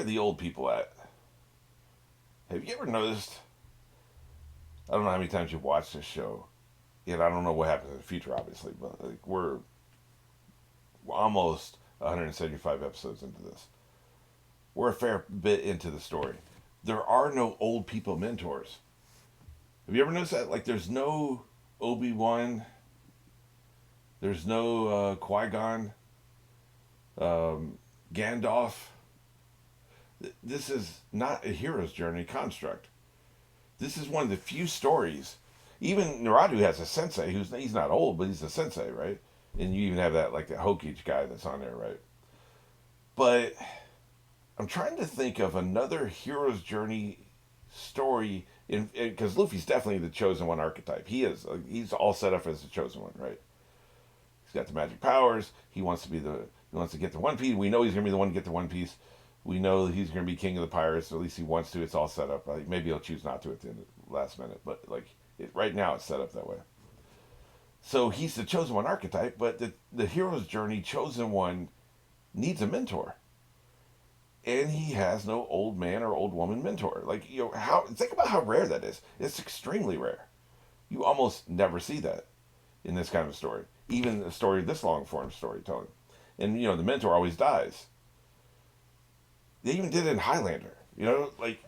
the old people at? Have you ever noticed? I don't know how many times you've watched this show, and I don't know what happens in the future, obviously, but like we're almost 175 episodes into this. We're a fair bit into the story. There are no old people mentors. Have you ever noticed that? Like, there's no Obi-Wan, there's no Qui-Gon, Gandalf. This is not a hero's journey construct. This is one of the few stories. Even Naruto has a sensei who's he's not old, but he's a sensei, right? And you even have that like the Hokage guy that's on there, right? But I'm trying to think of another hero's journey story in because Luffy's definitely the chosen one archetype. He is. He's all set up as the chosen one, right? He's got the magic powers. He wants to be the. He wants to get the One Piece. We know he's gonna be the one to get the One Piece. We know he's gonna be king of the pirates. Or at least he wants to. It's all set up. Like, maybe he'll choose not to at the end of the last minute, but like right now, it's set up that way. So he's the chosen one archetype, but the hero's journey chosen one needs a mentor, and he has no old man or old woman mentor. Like how think about how rare that is. It's extremely rare. You almost never see that in this kind of story, even a story this long form storytelling. And the mentor always dies. They even did it in Highlander. Like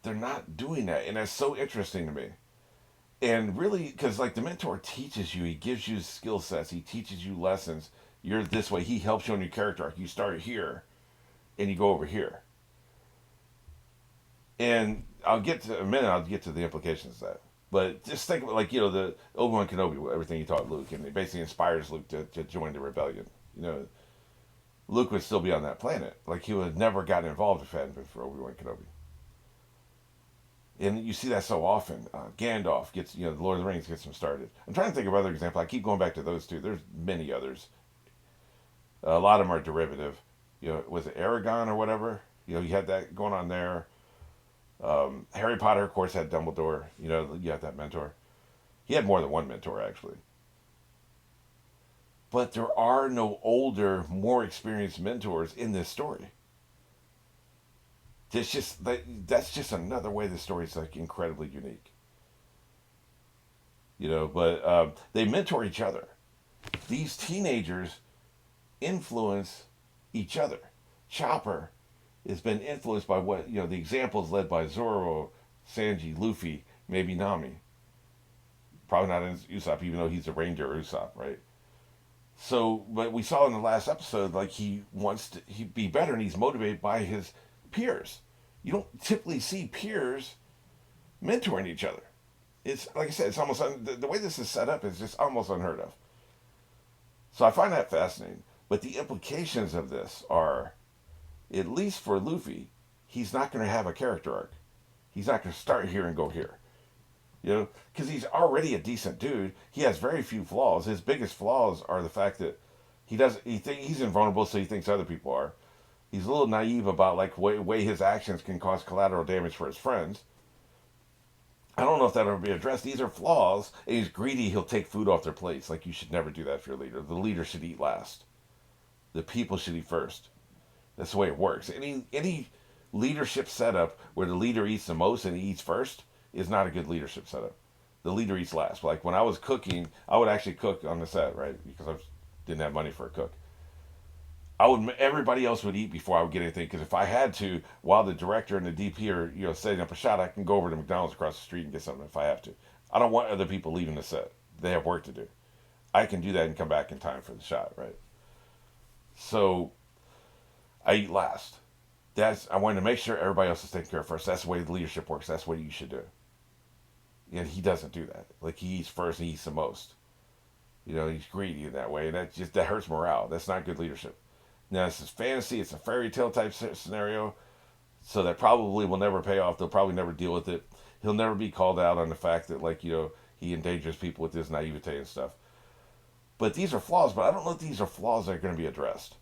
they're not doing that, and that's so interesting to me. And really, because like the mentor teaches you, he gives you skill sets, he teaches you lessons. You're this way. He helps you on your character arc. You start here, and you go over here. And I'll get to a minute. I'll get to the implications of that. But just think about like the Obi-Wan Kenobi, everything he taught Luke, and it basically inspires Luke to join the rebellion. Luke would still be on that planet. Like he would have never gotten involved if it hadn't been for Obi-Wan Kenobi. And you see that so often. Gandalf gets, the Lord of the Rings gets him started. I'm trying to think of other examples. I keep going back to those two. There's many others. A lot of them are derivative. Was it Aragon or whatever? You had that going on there. Harry Potter, of course, had Dumbledore. You had that mentor. He had more than one mentor, actually. But there are no older, more experienced mentors in this story. That's just another way the story's like incredibly unique. But they mentor each other. These teenagers influence each other. Chopper has been influenced by what the examples led by Zoro, Sanji, Luffy, maybe Nami. Probably not in Usopp, even though he's a ranger Usopp, right? So, but we saw in the last episode, like he wants to he be better, and he's motivated by his peers. You don't typically see peers mentoring each other. It's like I said, it's almost the way this is set up is just almost unheard of. So I find that fascinating. But the implications of this are, at least for Luffy, he's not going to have a character arc. He's not going to start here and go here. Because he's already a decent dude. He has very few flaws. His biggest flaws are the fact that he's invulnerable, so he thinks other people are. He's a little naive about like way his actions can cause collateral damage for his friends. I don't know if that'll ever be addressed. These are flaws. And he's greedy. He'll take food off their plates. Like you should never do that for your leader. The leader should eat last. The people should eat first. That's the way it works. Any leadership setup where the leader eats the most and he eats first is not a good leadership setup. The leader eats last. Like when I was cooking, I would actually cook on the set, right? Because I didn't have money for a cook. Everybody else would eat before I would get anything. Because if I had to, while the director and the DP are setting up a shot, I can go over to McDonald's across the street and get something if I have to. I don't want other people leaving the set. They have work to do. I can do that and come back in time for the shot, right? So I eat last. I wanted to make sure everybody else is taken care of first. That's the way the leadership works. That's what you should do. And he doesn't do that. Like he eats first and he eats the most. He's greedy in that way, and that hurts morale. That's not good leadership. Now this is fantasy. It's a fairy tale type scenario, so that probably will never pay off. They'll probably never deal with it. He'll never be called out on the fact that he endangers people with his naivete and stuff. But these are flaws. But I don't know if these are flaws that are going to be addressed.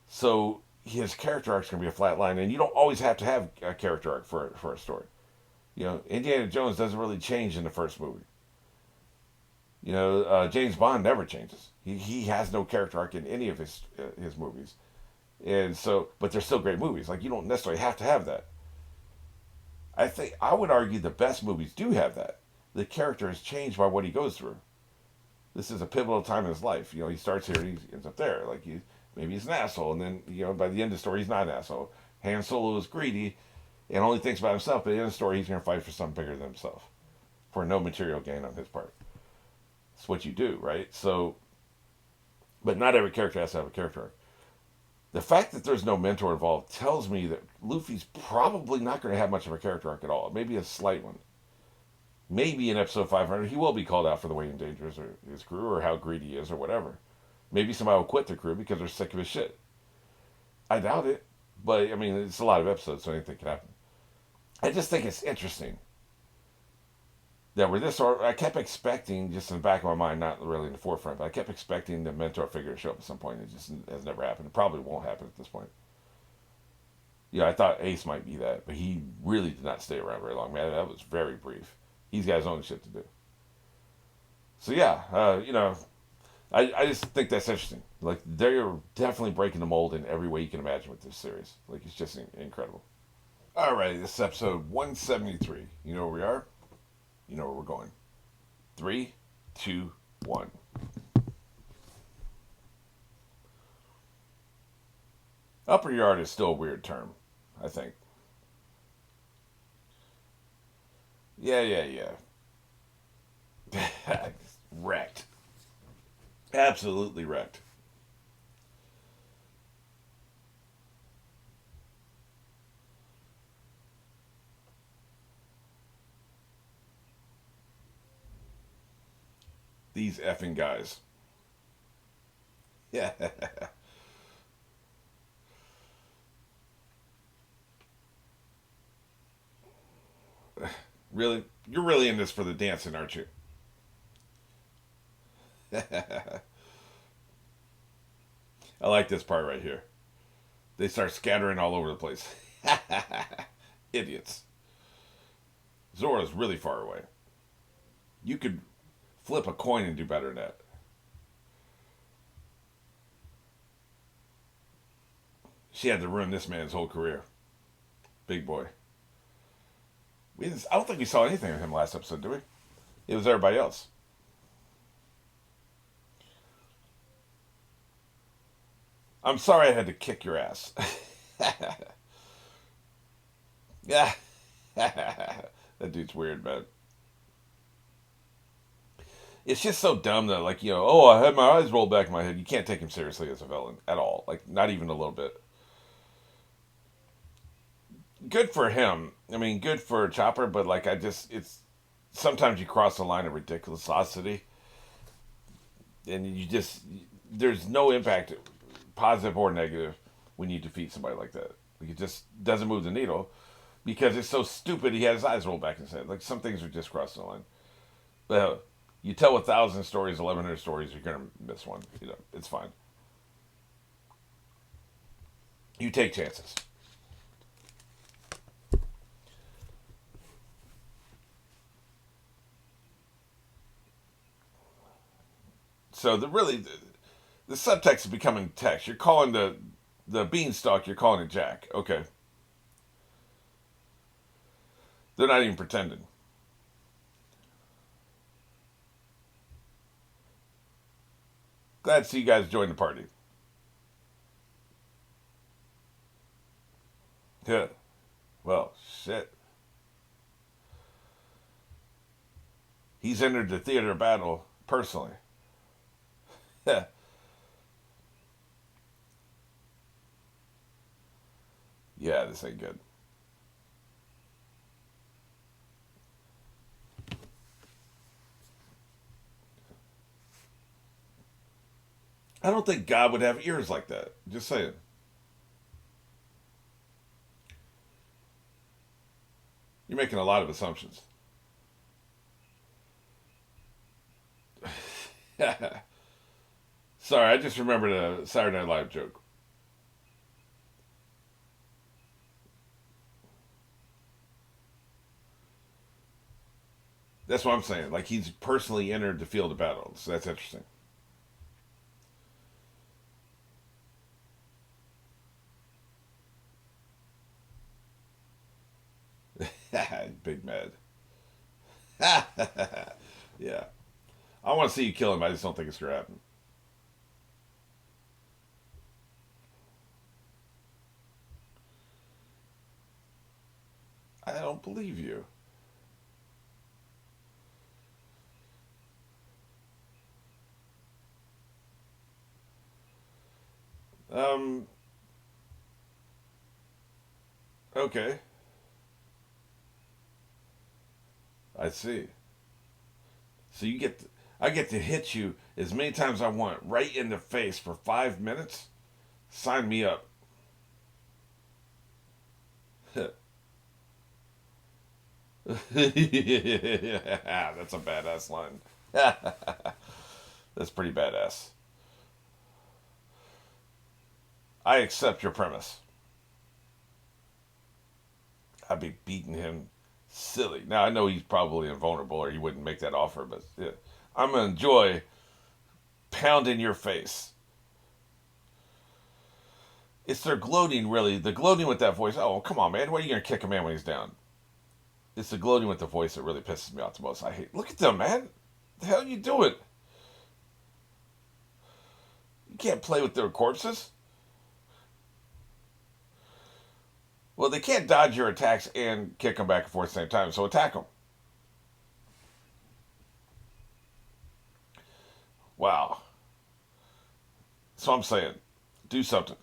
So his character arc is going to be a flat line, and you don't always have to have a character arc for a story. Indiana Jones doesn't really change in the first movie. James Bond never changes. He has no character arc in any of his movies. And so, but they're still great movies. Like you don't necessarily have to have that. I think I would argue the best movies do have that. The character is changed by what he goes through. This is a pivotal time in his life. You know, he starts here, he ends up there. Like he maybe he's an asshole, and then by the end of the story, he's not an asshole. Han Solo is greedy and only thinks about himself. But at the end of the story, he's going to fight for something bigger than himself, for no material gain on his part. It's what you do, right? So, but not every character has to have a character arc. The fact that there's no mentor involved tells me that Luffy's probably not going to have much of a character arc at all. Maybe a slight one. Maybe in episode 500 he will be called out for the way he endangers his crew or how greedy he is or whatever. Maybe somebody will quit the crew because they're sick of his shit. I doubt it, but I mean it's a lot of episodes, so anything can happen. I just think it's interesting that we're this. Or I kept expecting, just in the back of my mind, not really in the forefront, but I kept expecting the mentor figure to show up at some point. It just has never happened. It probably won't happen at this point. Yeah, I thought Ace might be that, but he really did not stay around very long, man. That was very brief. He's got his own shit to do. So yeah, I just think that's interesting. Like they're definitely breaking the mold in every way you can imagine with this series. Like it's just incredible. All right, this is episode 173. You know where we are. You know where we're going. 3, 2, 1. Upper yard is still a weird term, I think. Yeah. Wrecked. Absolutely wrecked. These effing guys. Yeah. Really? You're really in this for the dancing, aren't you? I like this part right here. They start scattering all over the place. Idiots. Zora's really far away. You could flip a coin and do better than that. She had to ruin this man's whole career. Big boy. I don't think we saw anything of him last episode, did we? It was everybody else. I'm sorry I had to kick your ass. Yeah. That dude's weird, man. It's just so dumb that, like, oh, I had my eyes rolled back in my head. You can't take him seriously as a villain at all. Like, not even a little bit. Good for him. I mean, good for Chopper, but, like, it's. Sometimes you cross the line of ridiculosity, and there's no impact, positive or negative, when you defeat somebody like that. Like, it just doesn't move the needle because it's so stupid he had his eyes rolled back in his head. Like, some things are just crossing the line. But you tell 1,000 stories, 1,100 stories, you're gonna miss one. It's fine. You take chances. So the subtext is becoming text. You're calling the beanstalk. You're calling it Jack. Okay, they're not even pretending. Glad to see you guys join the party. Yeah. Well, shit. He's entered the theater of battle personally. Yeah. Yeah, this ain't good. I don't think God would have ears like that. Just saying. You're making a lot of assumptions. Sorry, I just remembered a Saturday Night Live joke. That's what I'm saying. Like he's personally entered the field of battle. So that's interesting. big mad. Yeah. I want to see you kill him. I just don't think it's going to happen. I don't believe you. Um. Okay. I see. So you get, I get to hit you as many times as I want, right in the face for 5 minutes. Sign me up. Yeah, that's a badass line. That's pretty badass. I accept your premise. I'd be beating him silly. Now I know he's probably invulnerable, or he wouldn't make that offer. But yeah, I'm gonna enjoy pounding your face. It's their gloating, really. The gloating with that voice. Oh, come on, man. Why are you gonna kick a man when he's down? It's the gloating with the voice that really pisses me off the most. I hate. Look at them, man. The hell are you doing? You can't play with their corpses. Well, they can't dodge your attacks and kick them back and forth at the same time. So attack them. Wow. So I'm saying, do something.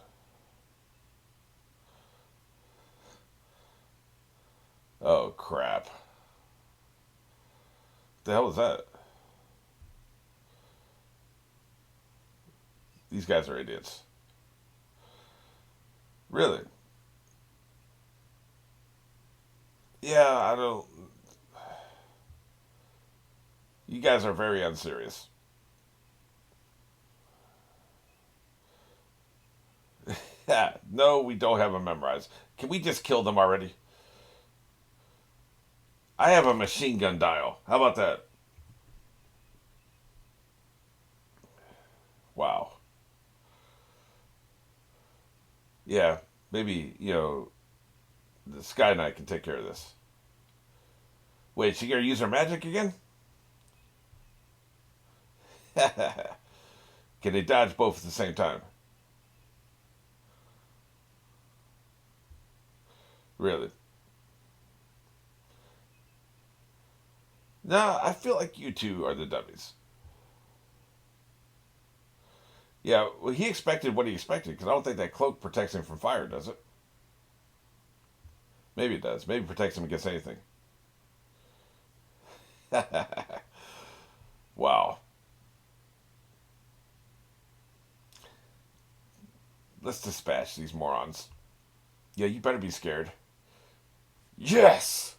Oh crap! The hell is that? These guys are idiots. Really? Yeah, I don't. You guys are very unserious. Yeah, no, we don't have them memorized. Can we just kill them already? I have a machine gun dial. How about that? Wow. Yeah, maybe, the Sky Knight can take care of this. Wait, she gonna use her magic again? Can they dodge both at the same time? Really? No, I feel like you two are the dummies. Yeah, well, he expected what he expected because I don't think that cloak protects him from fire, does it? Maybe it does. Maybe it protects him against anything. Wow. Let's dispatch these morons. Yeah, you better be scared. Yes!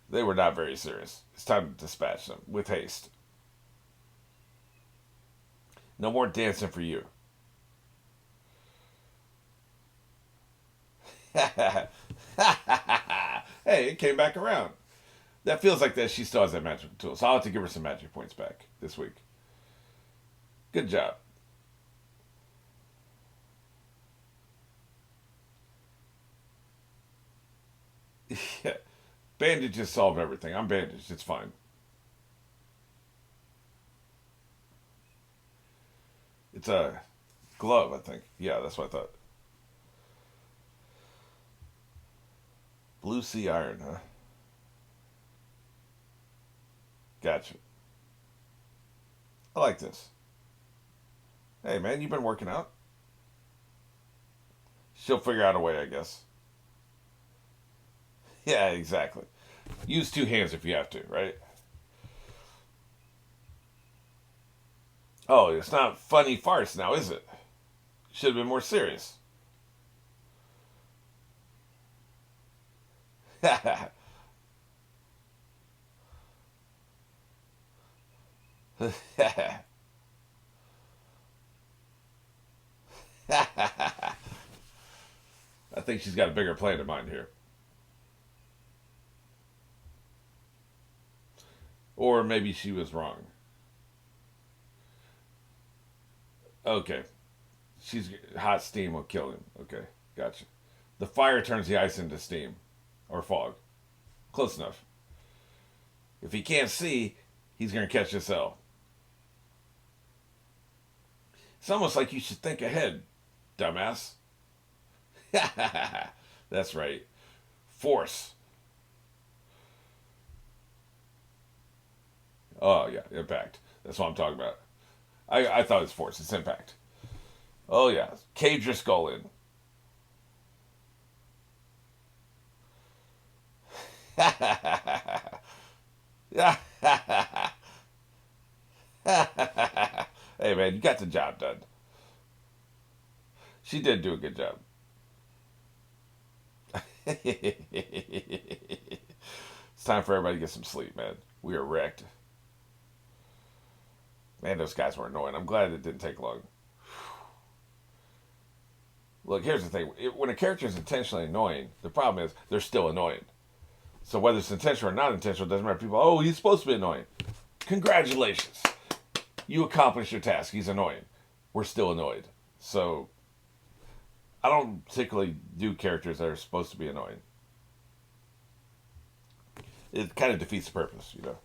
They were not very serious. It's time to dispatch them with haste. No more dancing for you. Hey, it came back around. That feels like that she still has that magic tool. So I'll have to give her some magic points back this week. Good job. Yeah. Bandages solve everything. I'm bandaged. It's fine. It's a glove, I think. Yeah, that's what I thought. Blue sea iron, huh? Gotcha. I like this. Hey, man, you've been working out. She'll figure out a way, I guess. Yeah, exactly. Use two hands if you have to, right? Oh, it's not funny farce now, is it? Should have been more serious. I think she's got a bigger plan in mind here. Or maybe she was wrong. Okay. She's hot steam will kill him. Okay. Gotcha. The fire turns the ice into steam or fog. Close enough. If he can't see, he's going to catch this L. It's almost like you should think ahead, dumbass. That's right. Force. Oh, yeah, impact. That's what I'm talking about. I thought it was force. It's impact. Oh, yeah. Cave your skull in. Hey, man, you got the job done. She did do a good job. It's time for everybody to get some sleep, man. We are wrecked. Man, those guys were annoying. I'm glad it didn't take long. Look, here's the thing. When a character is intentionally annoying, the problem is they're still annoying. So whether it's intentional or not intentional, doesn't matter. People, oh, he's supposed to be annoying. Congratulations. You accomplished your task. He's annoying. We're still annoyed. So I don't particularly do characters that are supposed to be annoying. It kind of defeats the purpose, you know.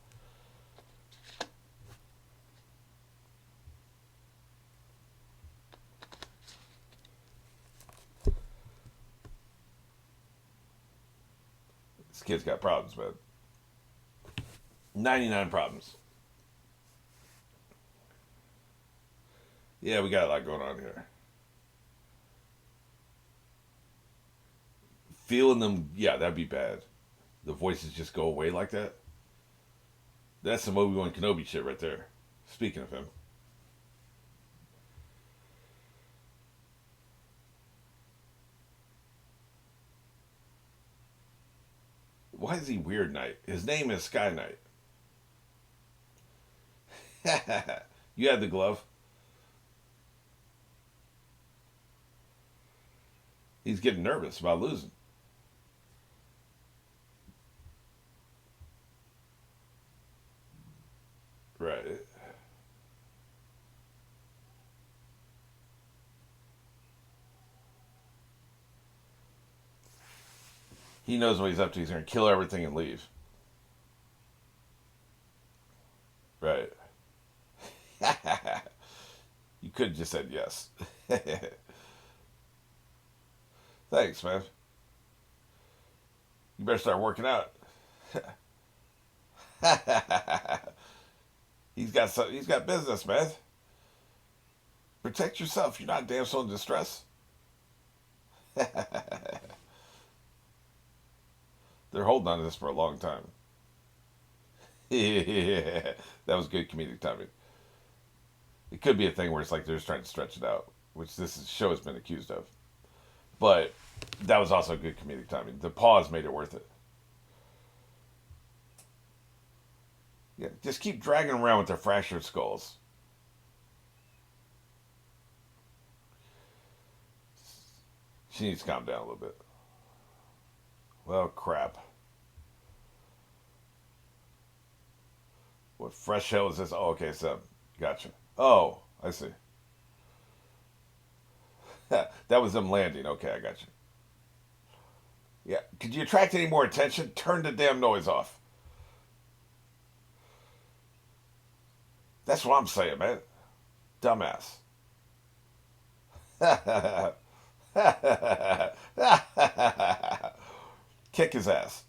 This kid's got problems, man. 99 problems. Yeah, we got a lot going on here. Feeling them, yeah, that'd be bad. The voices just go away like that. That's some Obi-Wan Kenobi shit right there. Speaking of him. Why is he Weird Knight? His name is Sky Knight. You had the glove. He's getting nervous about losing. Right. He knows what he's up to. He's going to kill everything and leave. Right. You could have just said yes. Thanks, man. You better start working out. He's got business, man. Protect yourself. You're not a damsel in distress. They're holding on to this for a long time. Yeah, that was good comedic timing. It could be a thing where it's like they're just trying to stretch it out, which show has been accused of. But that was also good comedic timing. The pause made it worth it. Yeah, just keep dragging around with their fractured skulls. She needs to calm down a little bit. Well, crap. What fresh hell is this? Oh, okay, so gotcha. Oh, I see. That was them landing. Okay, I got you. Yeah. Could you attract any more attention? Turn the damn noise off. That's what I'm saying, man. Dumbass. Kick his ass.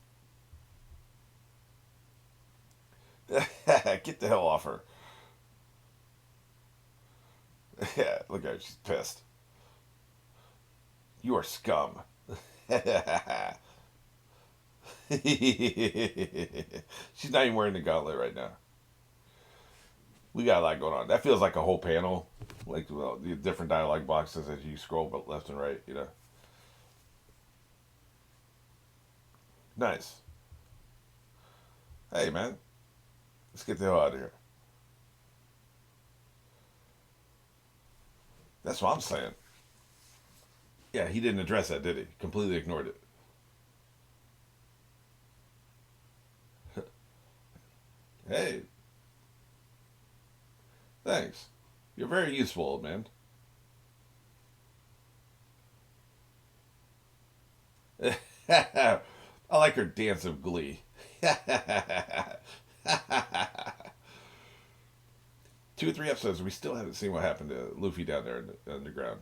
Get the hell off her. Yeah, look at her. She's pissed. You are scum. She's not even wearing the gauntlet right now. We got a lot going on. That feels like a whole panel, like well, the different dialogue boxes as you scroll but left and right. You know, nice. Hey man, let's get the hell out of here. That's what I'm saying. Yeah, he didn't address that, did he? Completely ignored it. Hey, thanks. You're very useful, old man. I like her dance of glee. 2 or 3 episodes, we still haven't seen what happened to Luffy down there in the underground.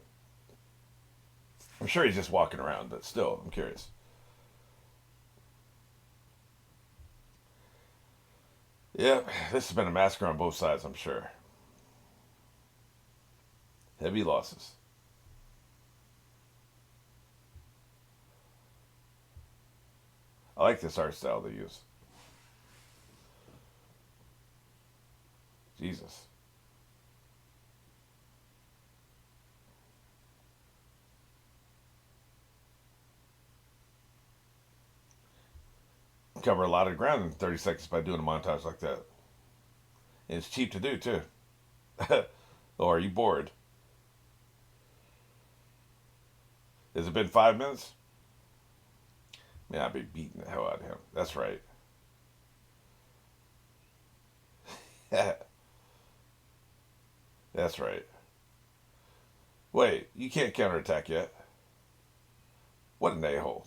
I'm sure he's just walking around, but still, I'm curious. Yep, this has been a massacre on both sides, I'm sure. Heavy losses. I like this art style they use. Jesus. Cover a lot of ground in 30 seconds by doing a montage like that. And it's cheap to do, too. Or are you bored? Has it been 5 minutes? Man, I'd be beating the hell out of him. That's right. That's right. Wait, you can't counterattack yet. What an a-hole.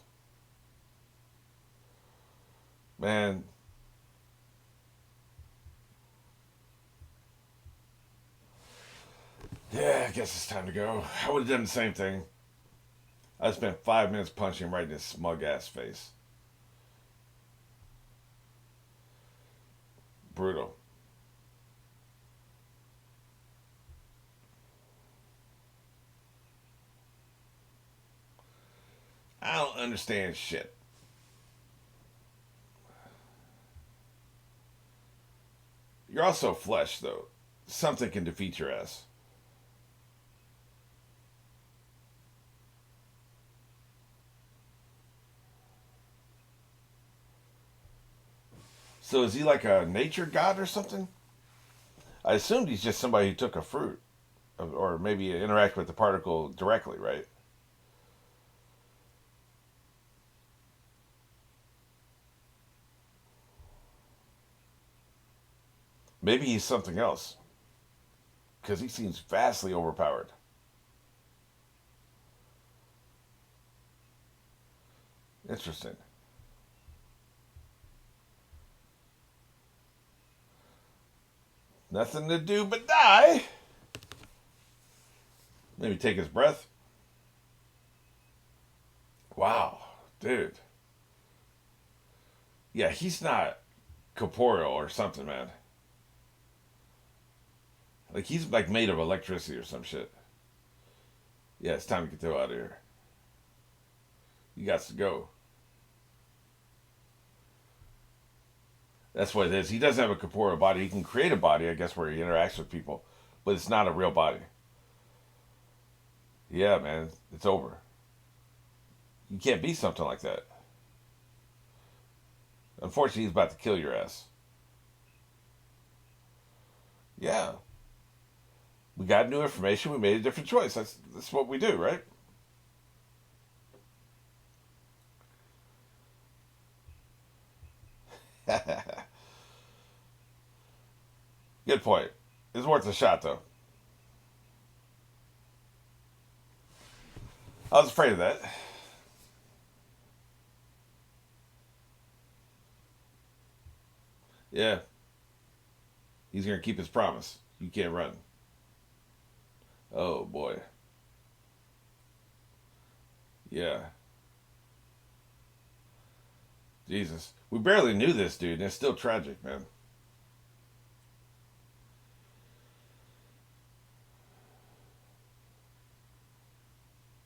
Man, yeah, I guess it's time to go. I would have done the same thing. I spent 5 minutes punching him right in his smug ass face. Brutal. I don't understand shit. You're also flesh, though. Something can defeat your ass. So is he like a nature god or something? I assumed he's just somebody who took a fruit, or maybe interact with the particle directly, right? Maybe he's something else, because he seems vastly overpowered. Interesting. Nothing to do but die. Maybe take his breath. Wow, dude. Yeah, he's not corporeal or something, man. Like he's like made of electricity or some shit. Yeah, it's time to get the hell out of here. You got to go. That's what it is. He doesn't have a corporeal body. He can create a body, I guess, where he interacts with people, but it's not a real body. Yeah, man, it's over. You can't be something like that. Unfortunately, he's about to kill your ass. Yeah, we got new information. We made a different choice. That's what we do, right? Good point. It's worth a shot, though. I was afraid of that. Yeah, he's gonna keep his promise. You can't run. Oh boy. Yeah. Jesus. We barely knew this dude, and it's still tragic, man.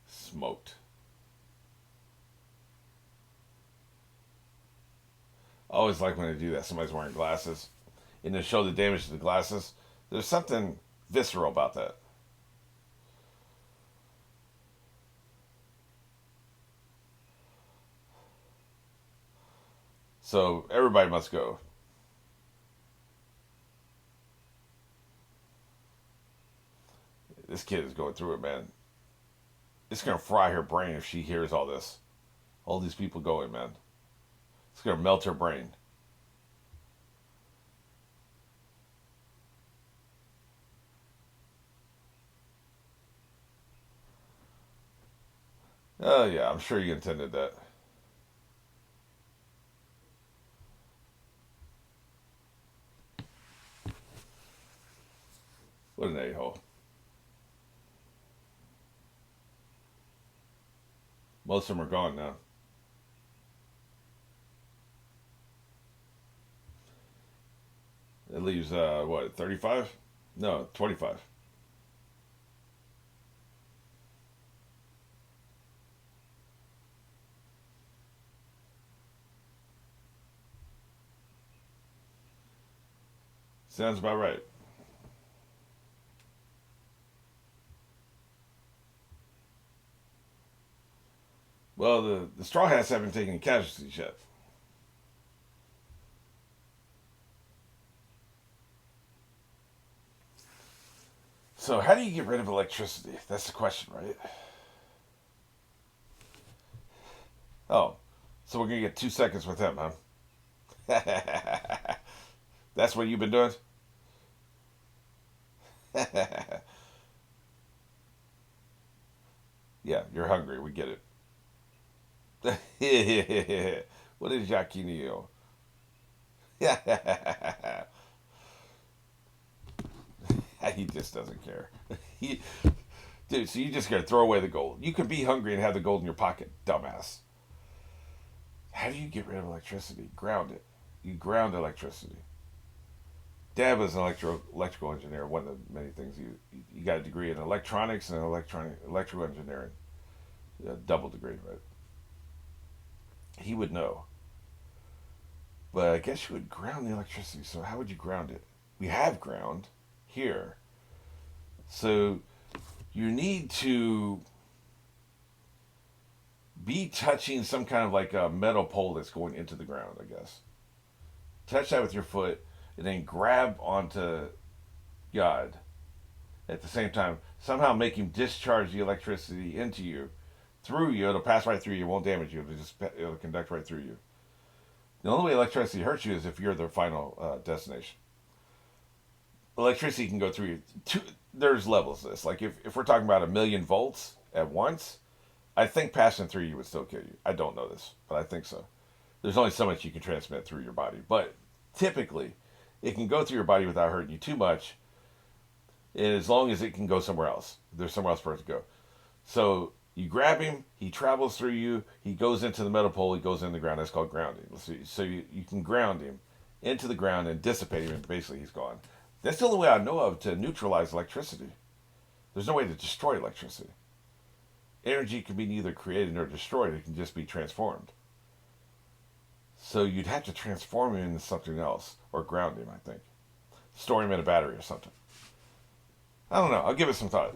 Smoked. I always like when they do that. Somebody's wearing glasses, and they show the damage to the glasses. There's something visceral about that. So everybody must go. This kid is going through it, man. It's gonna fry her brain if she hears all this. All these people going, man. It's gonna melt her brain. Oh yeah, I'm sure you intended that. What an a-hole. Most of them are gone now. It leaves, what, 35? No, 25. Sounds about right. Well, the Straw Hats haven't taken casualties yet. So, how do you get rid of electricity? That's the question, right? Oh, so we're gonna get 2 seconds with him, huh? That's what you've been doing? Yeah, you're hungry. We get it. What is Yakinio? He just doesn't care. He, dude, so you just gotta throw away the gold. You can be hungry and have the gold in your pocket, dumbass. How do you get rid of electricity? Ground it. You ground electricity. Dad was an electrical engineer. One of the many things you got a degree in electronics and electrical engineering, a double degree, right? He would know. But I guess you would ground the electricity. So how would you ground it? We have ground here. So you need to be touching some kind of like a metal pole that's going into the ground, I guess. Touch that with your foot and then grab onto God at the same time. Somehow make him discharge the electricity into you, through you. It'll pass right through you. It won't damage you. It'll conduct right through you. The only way electricity hurts you is if you're the final destination. Electricity can go through you. There's levels to this. Like if we're talking about 1,000,000 volts at once, I think passing through you would still kill you. I don't know this, but I think so. There's only so much you can transmit through your body. But typically, it can go through your body without hurting you too much, as long as it can go somewhere else. There's somewhere else for it to go. So you grab him, he travels through you, he goes into the metal pole, he goes in the ground. That's called grounding. So you can ground him into the ground and dissipate him, and basically he's gone. That's the only way I know of to neutralize electricity. There's no way to destroy electricity. Energy can be neither created nor destroyed, it can just be transformed. So you'd have to transform him into something else, or ground him, I think. Store him in a battery or something. I don't know. I'll give it some thought.